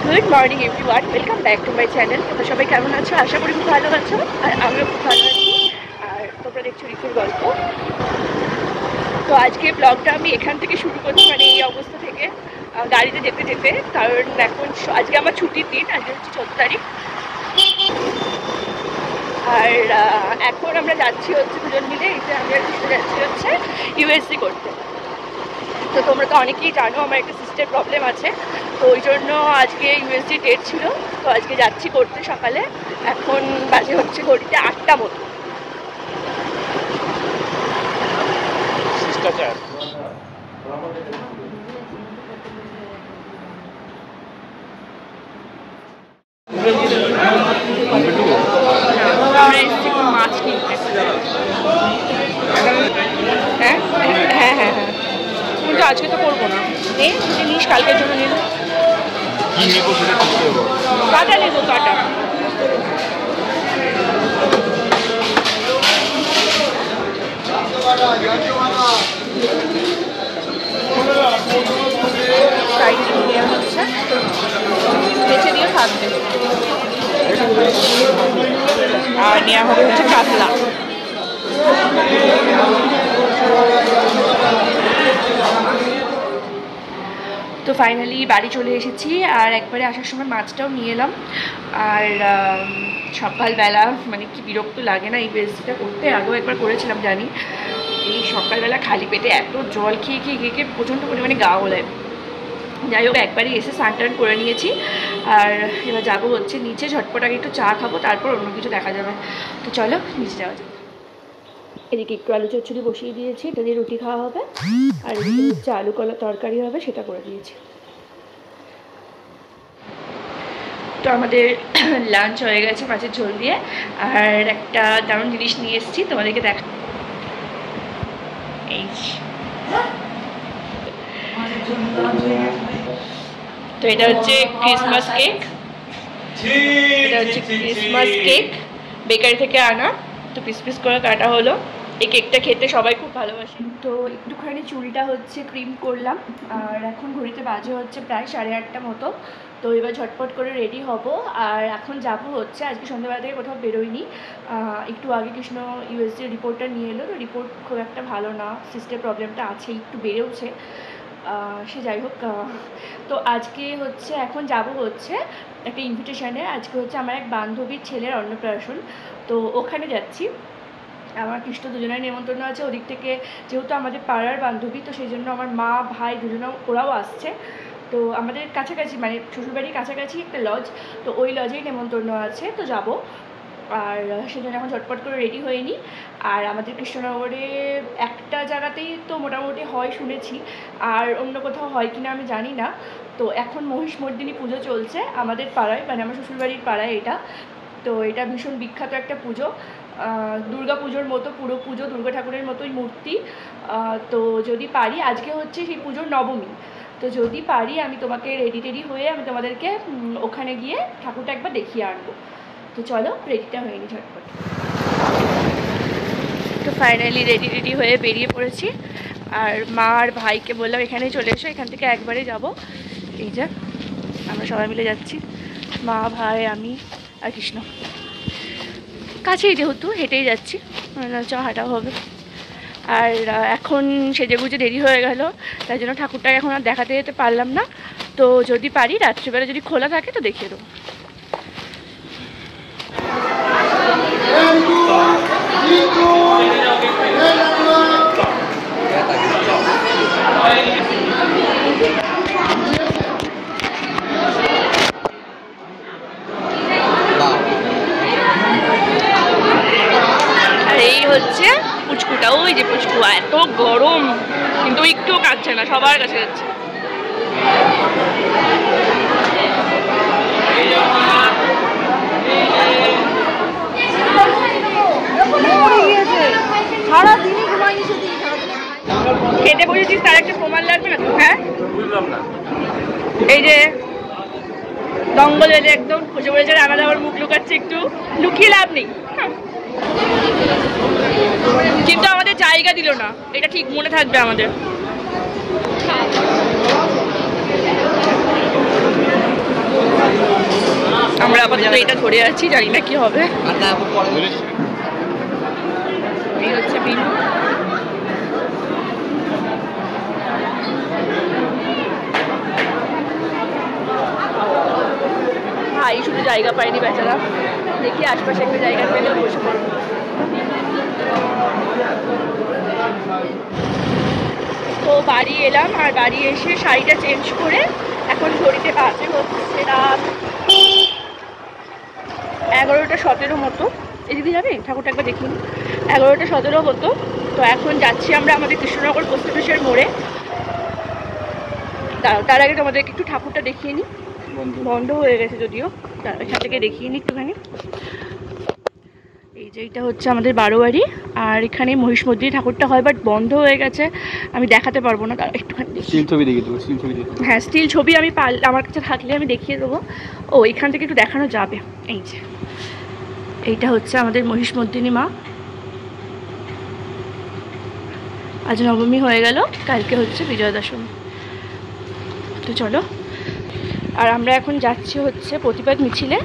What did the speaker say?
Good morning everyone, welcome back to my channel. তোমরা সবাই কেমন আছো? আশা করি খুব ভালো আছো, আর আমিও খুব ভালো আছি। আর তোমরা দেখছো ঋতুর গল্প। তো আজকে ব্লগটা আমি এখান থেকে শুরু করছি, মানে এই অবস্থা থেকে গাড়িতে যেতে যেতে, কারণ এখন আজকে আমার ছুটির দিন, আজকে হচ্ছে 14 তারিখ। আর এখন আমরা যাচ্ছি হচ্ছে দুজন মিলে, এই যে আমি আর কৃষ্ণ যাচ্ছি হচ্ছে ইউএসসি করতে। তো তোমরা তো অনেকেই জানো আমার একটা সিস্টেম প্রবলেম আছে, তো ওই জন্য আজকে ইউএসসি ডেট ছিল। তো আজকে যাচ্ছি করতে সকালে। এখন বাজে হচ্ছে ঘড়িতে 8টা মতো। আমরা এসেছি মাছ কিনতে। হ্যাঁ হ্যাঁ হ্যাঁ হ্যাঁ, কিন্তু আজকে তো করবো না। এই জিনিস কালকের জন্য নিল। কাটা নেবো, কাটা। হচ্ছে বেছে দিয়ে থাকবে, আর নেওয়া হবে হচ্ছে কাতলা। তো ফাইনালি বাড়ি চলে এসেছি, আর একবারে আসার সময় মাছটাও নিয়ে এলাম। আর সকালবেলা মানে কি বিরক্ত লাগে না এই রেসিপিটা করতে, আগেও একবার করেছিলাম জানি। এই সকালবেলা খালি পেটে এত জল খেয়ে খেয়ে খেয়ে খেয়ে প্রচণ্ড পরিমাণে গা গোলায়। যাই হোক, একবারই এসে স্নান টান করে নিয়েছি, আর এবার যাবো হচ্ছে নিচে। ঝটপট আগে একটু চা খাবো, তারপর অন্য কিছু দেখা যাবে। তো চলো নিচে যাওয়া যাবে। এদিকে একটু আলু চচ্চড়ি বসিয়ে দিয়েছি, এটা দিয়ে রুটি খাওয়া হবে। আর এদিকে হচ্ছে আলু কলা তরকারি হবে, সেটা করে দিয়েছি। তো আমাদের লাঞ্চ হয়ে গেছে মাছের ঝোল দিয়ে, আর একটা দারুণ জিনিস নিয়ে এসেছি তোমাদেরকে দেখা। এই তো এটা হচ্ছে ক্রিসমাস কেক। এটা হচ্ছে ক্রিসমাস কেক, বেকারি থেকে আনা। তো পিস পিস করে কাটা হলো। এই কেকটা খেতে সবাই খুব ভালোবাসে। তো একটুখানি চুলটা হচ্ছে ক্রিম করলাম, আর এখন ঘড়িতে বাজে হচ্ছে প্রায় 8:30 মতো। তো এবার ঝটপট করে রেডি হব, আর এখন যাব হচ্ছে, আজকে সন্ধ্যাবেলা থেকে কোথাও বেরোয়নি। একটু আগে কৃষ্ণ ইউএসজির রিপোর্টটা নিয়ে এলো। তো রিপোর্ট খুব একটা ভালো না, সিস্টেম প্রবলেমটা আছে, একটু বেড়েওছে। সে যাই হোক, তো আজকে হচ্ছে এখন যাব হচ্ছে একটা ইনভিটেশনে। আজকে হচ্ছে আমার এক বান্ধবীর ছেলের অন্নপ্রাশন, তো ওখানে যাচ্ছি। আমার কৃষ্ণ দুজনের নেমন্তন্ন আছে ওদিক থেকে, যেহেতু আমাদের পাড়ার বান্ধবী, তো সেই জন্য আমার মা ভাই দুজনেও ওরাও আসছে। তো আমাদের কাছাকাছি, মানে শ্বশুরবাড়ির কাছাকাছি একটা লজ, তো ওই লজেই নেমন্তন্ন আছে, তো যাব। আর সেজন্য এখন ঝটপট করে রেডি হয়ে নিই। আর আমাদের কৃষ্ণনগরে একটা জায়গাতেই তো মোটামুটি হয় শুনেছি, আর অন্য কোথাও হয় কিনা আমি জানি না। তো এখন মহিষমর্দিনী পুজো চলছে আমাদের পাড়ায়, মানে আমার শ্বশুরবাড়ির পাড়ায় এটা। তো এটা ভীষণ বিখ্যাত একটা পুজো, দুর্গা পুজোর মতো পুরো পুজো, দুর্গা ঠাকুরের মতোই মূর্তি। তো যদি পারি, আজকে হচ্ছে সেই পুজোর নবমী, তো যদি পারি আমি তোমাকে রেডি হয়ে আমি তোমাদেরকে ওখানে গিয়ে ঠাকুরটা একবার দেখিয়ে আনবো। তো চলো রেডিটা হয়ে নি ঝটপট। তো ফাইনালি রেডি হয়ে বেরিয়ে পড়েছি, আর মা আর ভাইকে বললাম এখানেই চলে এসো, এখান থেকে একবারে যাব। এই যে আমরা সবাই মিলে যাচ্ছি, মা ভাই আমি আর কৃষ্ণ। কাছেই যেহেতু হেঁটেই যাচ্ছি, চ হাঁটাও হবে। আর এখন সেজেগুজে দেরি হয়ে গেল, তাই জন্য ঠাকুরটাকে এখন আর দেখাতে যেতে পারলাম না। তো যদি পারি রাত্রিবেলা যদি খোলা থাকে তো দেখিয়ে দেবো। আর এই হচ্ছে পুচকুটা, ওই যে পুচকু, এত গরম কিন্তু একটুও কাটছে না, সবার কাছে যাচ্ছে। খেতে বসেছিস তার একটা প্রমাণ লাগবে না? হ্যাঁ এই যে দঙ্গল হয়েছে একদম, বসে বসে রান্না দেওয়ার মুখ লুকাচ্ছে, একটু লুকিয়ে লাভ নেই। কিন্তু আমাদের জায়গা দিল না, এটা ঠিক মনে থাকবে আমাদের। আমরা আপাতত এটা ধরে আছি, জানি না কি হবে। এই হচ্ছে বিনু। ভাই শুধু জায়গা পাইনি বেচারা, দেখি আশপাশে একটা জায়গা পেলে বসে পড়বো। তো বাড়ি এলাম, আর বাড়ি এসে শাড়িটা চেঞ্জ করে এখন ঘড়িতে বাজে হচ্ছে রাত 11:17 মতো। এদিকে যাবে ঠাকুরটা একবার দেখুন, 11:17 মতো। তো এখন যাচ্ছি আমরা আমাদের কৃষ্ণনগর পোস্ট অফিসের মোড়ে। তার আগে তোমাদেরকে একটু ঠাকুরটা দেখিয়ে নিই, বন্ধ হয়ে গেছে যদিও, এখান থেকে দেখিয়ে নিই একটুখানি। এই যে এটা হচ্ছে আমাদের বারোয়ারি, আর এখানে মহিষমর্দিনী ঠাকুরটা হয়, বাট বন্ধ হয়ে গেছে, আমি দেখাতে পারবো না। তার একটুখানি স্টিল ছবি দেখিয়ে দেবো, হ্যাঁ স্টিল ছবি আমি আমার কাছে থাকলে আমি দেখিয়ে দেবো। ও এখান থেকে একটু দেখানো যাবে। এই যে এইটা হচ্ছে আমাদের মহিষমর্দিনী মা। আজ নবমী হয়ে গেল, কালকে হচ্ছে বিজয়া দশমী। তো চলো, আর আমরা এখন যাচ্ছি হচ্ছে প্রতিবাদ মিছিলে।